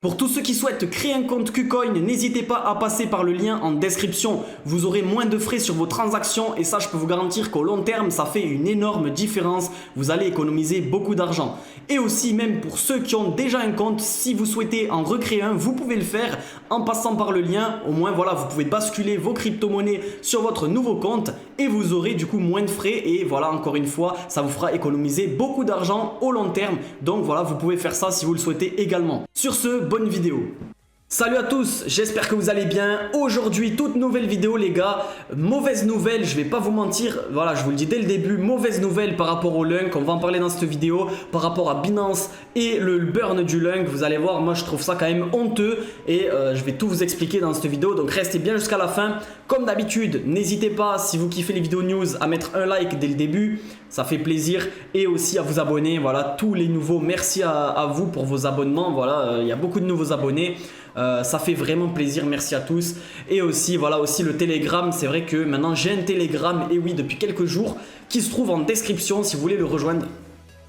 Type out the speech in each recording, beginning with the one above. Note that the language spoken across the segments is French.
Pour tous ceux qui souhaitent créer un compte KuCoin, n'hésitez pas à passer par le lien en description. Vous aurez moins de frais sur vos transactions et ça, je peux vous garantir qu'au long terme, ça fait une énorme différence. Vous allez économiser beaucoup d'argent. Et aussi, même pour ceux qui ont déjà un compte, si vous souhaitez en recréer un, vous pouvez le faire en passant par le lien. Au moins, voilà, vous pouvez basculer vos crypto-monnaies sur votre nouveau compte et vous aurez du coup moins de frais. Et voilà, encore une fois, ça vous fera économiser beaucoup d'argent au long terme. Donc voilà, vous pouvez faire ça si vous le souhaitez également. Sur ce, bonne vidéo. Salut à tous, j'espère que vous allez bien. Aujourd'hui, toute nouvelle vidéo les gars. Mauvaise nouvelle, je vais pas vous mentir, voilà, je vous le dis dès le début, mauvaise nouvelle par rapport au Lunk. On va en parler dans cette vidéo par rapport à Binance et le burn du Lunk. Vous allez voir, moi je trouve ça quand même honteux et je vais tout vous expliquer dans cette vidéo. Donc restez bien jusqu'à la fin. Comme d'habitude, n'hésitez pas, si vous kiffez les vidéos news, à mettre un like dès le début. Ça fait plaisir. Et aussi à vous abonner. Voilà, tous les nouveaux, merci à vous pour vos abonnements. Voilà, il y a beaucoup de nouveaux abonnés. Ça fait vraiment plaisir, merci à tous. Et aussi, voilà, aussi le Telegram. C'est vrai que maintenant j'ai un Telegram, et oui, depuis quelques jours, qui se trouve en description si vous voulez le rejoindre.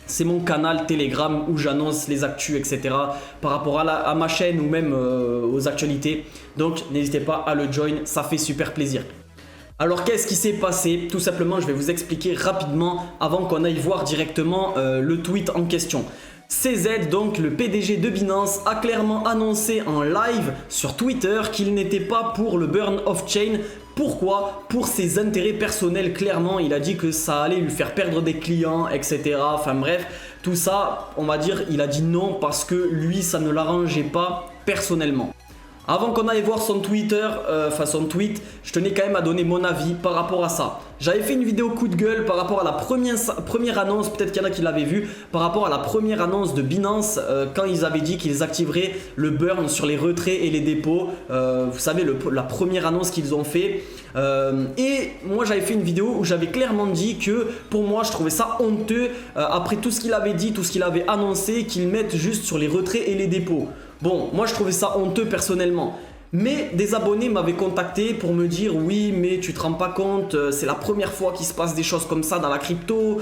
C'est mon canal Telegram où j'annonce les actus, etc. par rapport à ma chaîne ou même aux actualités. Donc n'hésitez pas à le join, ça fait super plaisir. Alors qu'est-ce qui s'est passé? Tout simplement, je vais vous expliquer rapidement avant qu'on aille voir directement le tweet en question. CZ, donc le PDG de Binance, a clairement annoncé en live sur Twitter qu'il n'était pas pour le burn off-chain. Pourquoi? Pour ses intérêts personnels, clairement. Il a dit que ça allait lui faire perdre des clients, etc. Enfin bref, tout ça, on va dire, il a dit non parce que lui, ça ne l'arrangeait pas personnellement. Avant qu'on aille voir son Twitter, son tweet, je tenais quand même à donner mon avis par rapport à ça. J'avais fait une vidéo coup de gueule par rapport à la première annonce, peut-être qu'il y en a qui l'avaient vu, par rapport à la première annonce de Binance quand ils avaient dit qu'ils activeraient le burn sur les retraits et les dépôts. Vous savez, la première annonce qu'ils ont fait. Et moi j'avais fait une vidéo où j'avais clairement dit que pour moi je trouvais ça honteux après tout ce qu'il avait dit, tout ce qu'il avait annoncé, qu'ils mettent juste sur les retraits et les dépôts. Bon, moi je trouvais ça honteux personnellement. Mais des abonnés m'avaient contacté pour me dire oui mais tu te rends pas compte, c'est la première fois qu'il se passe des choses comme ça dans la crypto,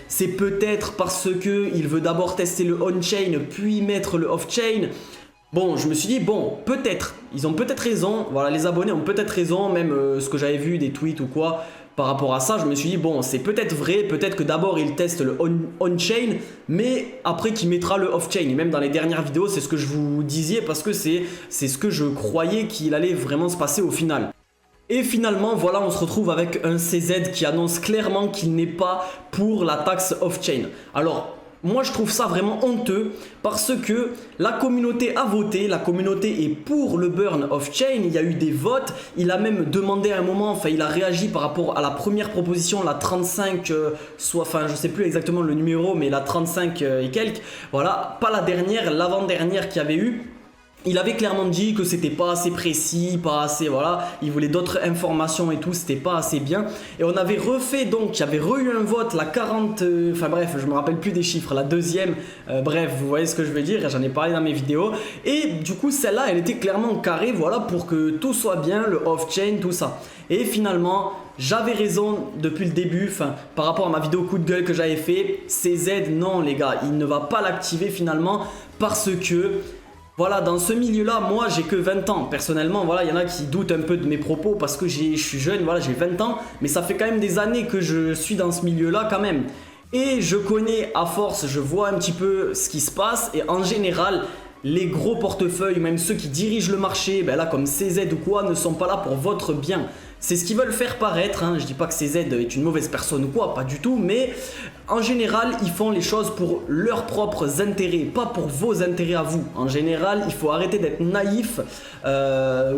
c'est peut-être parce qu'il veut d'abord tester le on-chain puis mettre le off-chain. Bon, je me suis dit, bon, peut-être, ils ont peut-être raison, voilà, les abonnés ont peut-être raison, même ce que j'avais vu, des tweets ou quoi, par rapport à ça, je me suis dit, bon, c'est peut-être vrai, peut-être que d'abord il teste le on-chain, mais après qu'il mettra le off-chain. Et même dans les dernières vidéos, c'est ce que je vous disais, parce que c'est ce que je croyais qu'il allait vraiment se passer au final. Et finalement, voilà, on se retrouve avec un CZ qui annonce clairement qu'il n'est pas pour la taxe off-chain. Alors, moi je trouve ça vraiment honteux parce que la communauté a voté, la communauté est pour le burn off-chain, il y a eu des votes, il a même demandé à un moment, enfin il a réagi par rapport à la première proposition, la 35, enfin je sais plus exactement le numéro, mais la 35 et quelques, voilà, pas la dernière, l'avant-dernière qu'il y avait eu. Il avait clairement dit que c'était pas assez précis, pas assez, voilà, il voulait d'autres informations et tout, c'était pas assez bien. Et on avait refait donc, il y avait eu un vote, la 40, enfin bref, je me rappelle plus des chiffres, la deuxième, bref, vous voyez ce que je veux dire, j'en ai parlé dans mes vidéos. Et du coup, celle-là, elle était clairement carrée, voilà, pour que tout soit bien, le off-chain, tout ça. Et finalement, j'avais raison depuis le début, enfin, par rapport à ma vidéo coup de gueule que j'avais fait, CZ, non les gars, il ne va pas l'activer finalement parce que... Voilà, dans ce milieu-là, moi j'ai que 20 ans. Personnellement, voilà, il y en a qui doutent un peu de mes propos parce que je suis jeune, voilà, j'ai 20 ans. Mais ça fait quand même des années que je suis dans ce milieu-là quand même. Et je connais à force, je vois un petit peu ce qui se passe. Et en général, les gros portefeuilles, même ceux qui dirigent le marché, ben là comme CZ ou quoi, ne sont pas là pour votre bien. C'est ce qu'ils veulent faire paraître, hein. Je dis pas que CZ est une mauvaise personne ou quoi, pas du tout, mais en général, ils font les choses pour leurs propres intérêts, pas pour vos intérêts à vous. En général, il faut arrêter d'être naïf.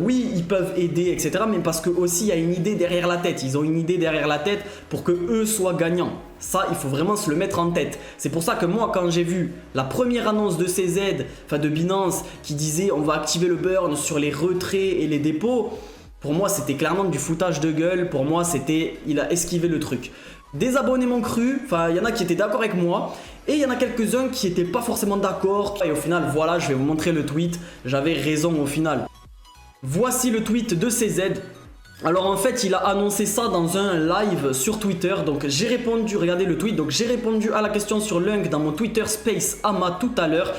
Oui, ils peuvent aider, etc., mais parce que aussi il y a une idée derrière la tête. Ils ont une idée derrière la tête pour que eux soient gagnants. Ça, il faut vraiment se le mettre en tête. C'est pour ça que moi, quand j'ai vu la première annonce de CZ, enfin de Binance, qui disait on va activer le burn sur les retraits et les dépôts, pour moi, c'était clairement du foutage de gueule. Pour moi, c'était, il a esquivé le truc. Des abonnés m'ont cru. Enfin, il y en a qui étaient d'accord avec moi. Et il y en a quelques-uns qui n'étaient pas forcément d'accord. Et au final, voilà, je vais vous montrer le tweet. J'avais raison au final. Voici le tweet de CZ. Alors en fait il a annoncé ça dans un live sur Twitter, donc j'ai répondu, regardez le tweet, donc j'ai répondu à la question sur Lunk dans mon Twitter Space Ama tout à l'heure.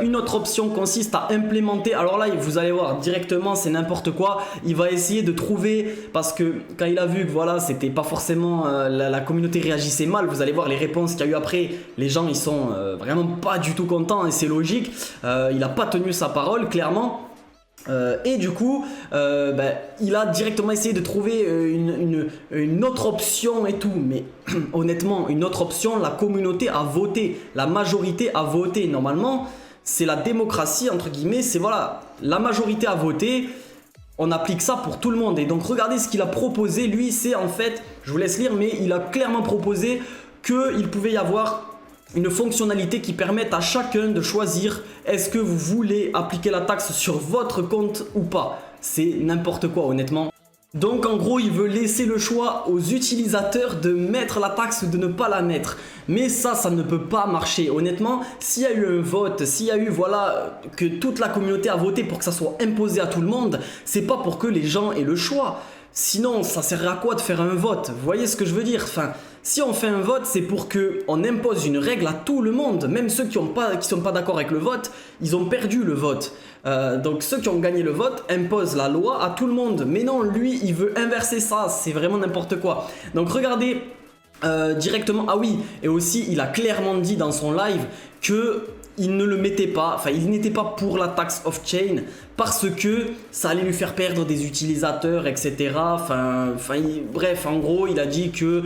Une autre option consiste à implémenter, alors là vous allez voir directement c'est n'importe quoi, il va essayer de trouver, parce que quand il a vu que voilà c'était pas forcément, la communauté réagissait mal, vous allez voir les réponses qu'il y a eu après, les gens ils sont vraiment pas du tout contents et c'est logique, il a pas tenu sa parole clairement. Et du coup, il a directement essayé de trouver une autre option et tout. Mais honnêtement, une autre option, la communauté a voté, la majorité a voté. Normalement, c'est la démocratie, entre guillemets, c'est voilà, la majorité a voté, on applique ça pour tout le monde. Et donc regardez ce qu'il a proposé, lui, c'est en fait, je vous laisse lire, mais il a clairement proposé qu'il pouvait y avoir une fonctionnalité qui permette à chacun de choisir est-ce que vous voulez appliquer la taxe sur votre compte ou pas. C'est n'importe quoi honnêtement. Donc en gros il veut laisser le choix aux utilisateurs de mettre la taxe ou de ne pas la mettre. Mais ça ne peut pas marcher. Honnêtement, s'il y a eu un vote, s'il y a eu voilà que toute la communauté a voté pour que ça soit imposé à tout le monde, c'est pas pour que les gens aient le choix. Sinon, ça sert à quoi de faire un vote? Vous voyez ce que je veux dire? Enfin, si on fait un vote, c'est pour qu'on impose une règle à tout le monde. Même ceux qui sont pas d'accord avec le vote, ils ont perdu le vote. Donc ceux qui ont gagné le vote imposent la loi à tout le monde. Mais non, lui, il veut inverser ça. C'est vraiment n'importe quoi. Donc regardez directement. Ah oui, et aussi, il a clairement dit dans son live que il ne le mettait pas, enfin il n'était pas pour la taxe off-chain parce que ça allait lui faire perdre des utilisateurs, etc. Bref, en gros, il a dit que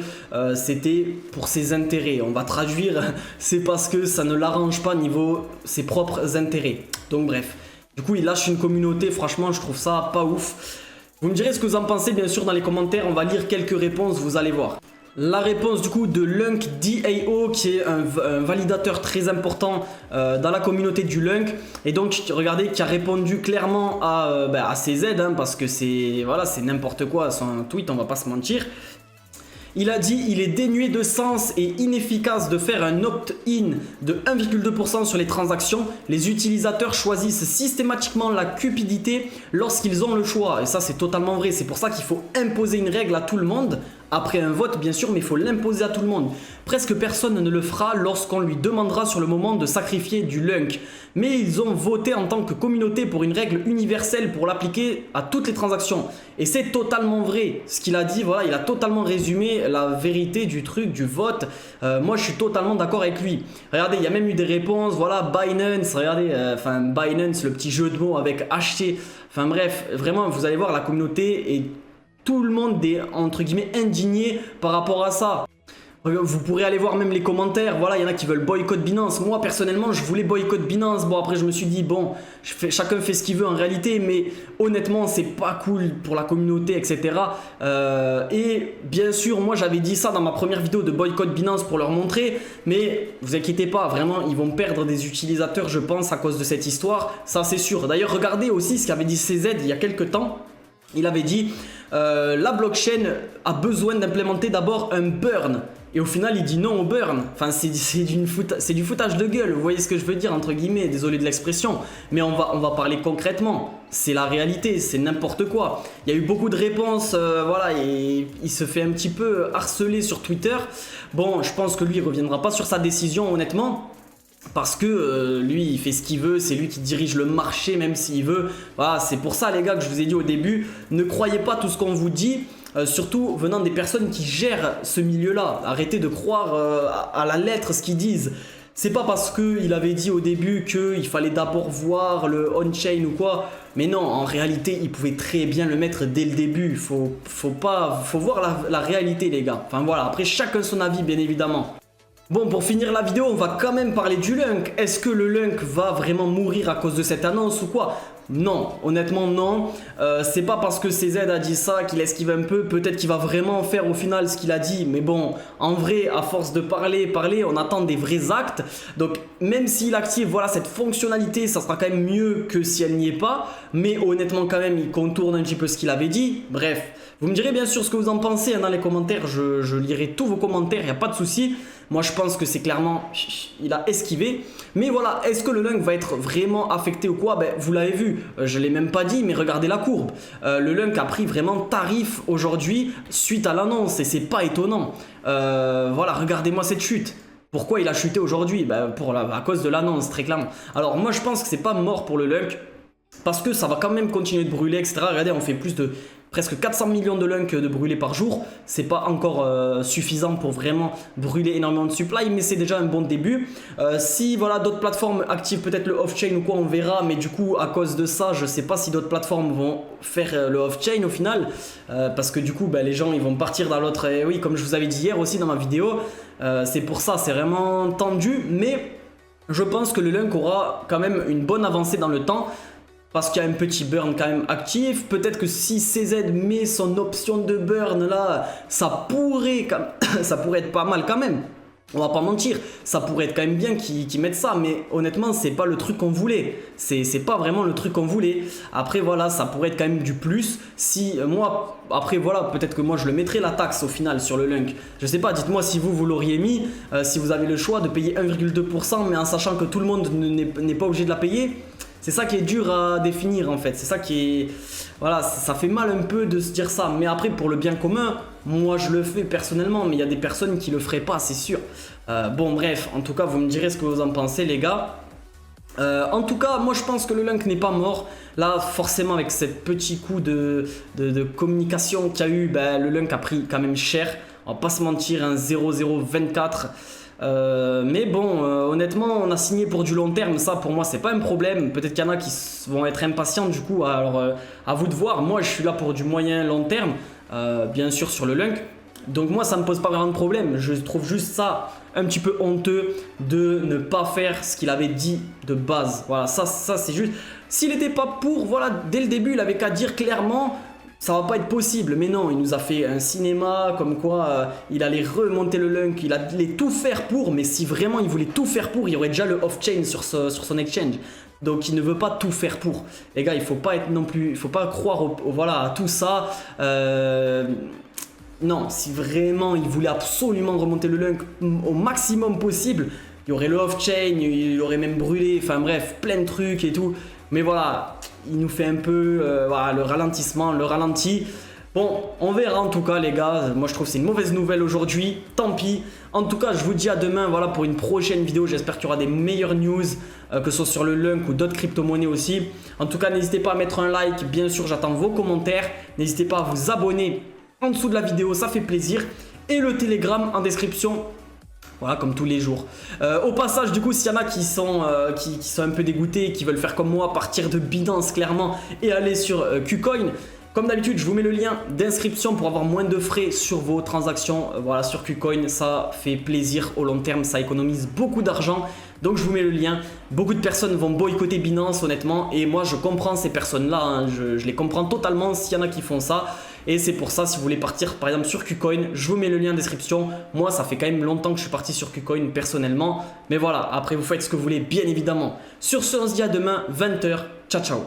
c'était pour ses intérêts. On va traduire, c'est parce que ça ne l'arrange pas niveau ses propres intérêts. Donc bref, du coup, il lâche une communauté, franchement, je trouve ça pas ouf. Vous me direz ce que vous en pensez, bien sûr, dans les commentaires. On va lire quelques réponses, vous allez voir. La réponse du coup de Lunk DAO qui est un validateur très important dans la communauté du Lunk, et donc regardez qui a répondu clairement à CZ parce que c'est voilà, c'est n'importe quoi son tweet, on va pas se mentir. Il a dit il est dénué de sens et inefficace de faire un opt-in de 1,2% sur les transactions. Les utilisateurs choisissent systématiquement la cupidité lorsqu'ils ont le choix. Et ça c'est totalement vrai. C'est pour ça qu'il faut imposer une règle à tout le monde. Après un vote bien sûr, mais il faut l'imposer à tout le monde. Presque personne ne le fera lorsqu'on lui demandera sur le moment de sacrifier du Lunk. Mais ils ont voté en tant que communauté pour une règle universelle pour l'appliquer à toutes les transactions. Et c'est totalement vrai. Ce qu'il a dit, voilà, il a totalement résumé la vérité du truc, du vote. Moi je suis totalement d'accord avec lui. Regardez, il y a même eu des réponses, voilà, Binance, regardez, Binance, le petit jeu de mots avec acheter. Enfin bref, vraiment vous allez voir la communauté et tout le monde est entre guillemets indigné par rapport à ça. Vous pourrez aller voir même les commentaires, voilà, il y en a qui veulent boycott Binance. Moi personnellement je voulais boycott Binance, bon après je me suis dit bon, chacun fait ce qu'il veut en réalité, mais honnêtement c'est pas cool pour la communauté, etc. Et bien sûr moi j'avais dit ça dans ma première vidéo de boycott Binance pour leur montrer, mais vous inquiétez pas, vraiment ils vont perdre des utilisateurs je pense à cause de cette histoire, ça c'est sûr. D'ailleurs regardez aussi ce qu'avait dit CZ il y a quelques temps. Il avait dit la blockchain a besoin d'implémenter d'abord un burn. Et au final il dit non au burn. Enfin c'est du foutage de gueule. Vous voyez ce que je veux dire entre guillemets. Désolé de l'expression. Mais on va parler concrètement. C'est la réalité. C'est n'importe quoi. Il y a eu beaucoup de réponses. Voilà. Et il se fait un petit peu harceler sur Twitter. Bon je pense que lui il reviendra pas sur sa décision honnêtement. Parce que lui il fait ce qu'il veut, c'est lui qui dirige le marché même s'il veut. Voilà, c'est pour ça les gars que je vous ai dit au début, ne croyez pas tout ce qu'on vous dit, surtout venant des personnes qui gèrent ce milieu là. Arrêtez de croire à la lettre ce qu'ils disent. C'est pas parce qu'il avait dit au début qu'il fallait d'abord voir le on-chain ou quoi. Mais non, en réalité, il pouvait très bien le mettre dès le début. Faut voir la réalité les gars. Enfin voilà, après chacun son avis bien évidemment. Bon, pour finir la vidéo, on va quand même parler du Lunk. Est-ce que le Lunk va vraiment mourir à cause de cette annonce ou quoi? Non, honnêtement non. C'est pas parce que CZ a dit ça qu'il esquive un peu. Peut-être qu'il va vraiment faire au final ce qu'il a dit. Mais bon, en vrai, à force de parler, on attend des vrais actes. Donc même s'il active voilà, cette fonctionnalité, ça sera quand même mieux que si elle n'y est pas. Mais honnêtement quand même, il contourne un petit peu ce qu'il avait dit. Bref, vous me direz bien sûr ce que vous en pensez dans les commentaires. Je lirai tous vos commentaires, il n'y a pas de souci. Moi je pense que c'est clairement, il a esquivé. Mais voilà, est-ce que le Lunk va être vraiment affecté ou quoi? Ben, vous l'avez vu, je ne l'ai même pas dit, mais regardez la courbe. Le Lunk a pris vraiment tarif aujourd'hui suite à l'annonce et c'est pas étonnant. Voilà, regardez-moi cette chute. Pourquoi il a chuté aujourd'hui? Ben, à cause de l'annonce, très clairement. Alors moi je pense que c'est pas mort pour le Lunk. Parce que ça va quand même continuer de brûler, etc. Regardez, on fait plus de presque 400 millions de Lunk de brûler par jour. C'est pas encore suffisant pour vraiment brûler énormément de supply, mais c'est déjà un bon début. Si voilà, d'autres plateformes activent peut-être le off-chain ou quoi, on verra. Mais du coup, à cause de ça, je sais pas si d'autres plateformes vont faire le off-chain au final. Parce que du coup, les gens ils vont partir dans l'autre. Et oui, comme je vous avais dit hier aussi dans ma vidéo, c'est pour ça, c'est vraiment tendu. Mais je pense que le Lunk aura quand même une bonne avancée dans le temps. Parce qu'il y a un petit burn quand même actif. Peut-être que si CZ met son option de burn là, ça pourrait être pas mal quand même. On va pas mentir, ça pourrait être quand même bien qu'ils mettent ça, mais honnêtement, c'est pas le truc qu'on voulait. C'est pas vraiment le truc qu'on voulait. Après, voilà, ça pourrait être quand même du plus. Si moi, après, voilà, peut-être que moi je le mettrais la taxe au final sur le Lunk. Je sais pas, dites-moi si vous l'auriez mis, si vous avez le choix de payer 1,2%, mais en sachant que tout le monde n'est pas obligé de la payer. C'est ça qui est dur à définir en fait, c'est ça qui est... Voilà, ça fait mal un peu de se dire ça, mais après pour le bien commun, moi je le fais personnellement, mais il y a des personnes qui le feraient pas, c'est sûr. Bon bref, en tout cas vous me direz ce que vous en pensez les gars. En tout cas, moi je pense que le Lunk n'est pas mort. Là, forcément, avec ce petit coup de communication qu'il y a eu, le Lunk a pris quand même cher. On va pas se mentir, un 0,024. Mais bon, honnêtement, on a signé pour du long terme. Ça, pour moi, c'est pas un problème. Peut-être qu'il y en a qui vont être impatients du coup. Alors, à vous de voir. Moi, je suis là pour du moyen long terme, bien sûr sur le Lunk. Donc moi, ça me pose pas vraiment de problème. Je trouve juste ça un petit peu honteux de ne pas faire ce qu'il avait dit de base. Voilà, ça c'est juste. S'il n'était pas pour, voilà, dès le début, il avait qu'à dire clairement. Ça va pas être possible, mais non, il nous a fait un cinéma comme quoi il allait remonter le Lunk, il allait tout faire pour, mais si vraiment il voulait tout faire pour, il y aurait déjà le off-chain sur son exchange. Donc il ne veut pas tout faire pour. Les gars, il faut pas être non plus, il faut pas croire voilà, à tout ça. Non, si vraiment il voulait absolument remonter le Lunk au maximum possible, il y aurait le off-chain, il aurait même brûlé, enfin bref, plein de trucs et tout. Mais voilà, il nous fait un peu voilà, le ralentissement, le ralenti. Bon, on verra en tout cas les gars. Moi je trouve que c'est une mauvaise nouvelle aujourd'hui. Tant pis. En tout cas, je vous dis à demain voilà, pour une prochaine vidéo. J'espère qu'il y aura des meilleures news, que ce soit sur le Lunk ou d'autres crypto-monnaies aussi. En tout cas, n'hésitez pas à mettre un like. Bien sûr, j'attends vos commentaires. N'hésitez pas à vous abonner en dessous de la vidéo, ça fait plaisir. Et le Telegram en description. Voilà, comme tous les jours. Au passage, du coup, s'il y en a qui sont un peu dégoûtés, qui veulent faire comme moi, partir de Binance clairement et aller sur KuCoin, comme d'habitude, je vous mets le lien d'inscription pour avoir moins de frais sur vos transactions. Voilà, sur KuCoin, ça fait plaisir au long terme, ça économise beaucoup d'argent. Donc je vous mets le lien. Beaucoup de personnes vont boycotter Binance honnêtement et moi je comprends ces personnes-là, hein. Je les comprends totalement s'il y en a qui font ça. Et c'est pour ça, si vous voulez partir par exemple sur KuCoin, je vous mets le lien en description. Moi, ça fait quand même longtemps que je suis parti sur KuCoin personnellement. Mais voilà, après vous faites ce que vous voulez, bien évidemment. Sur ce, on se dit à demain, 20 h. Ciao, ciao.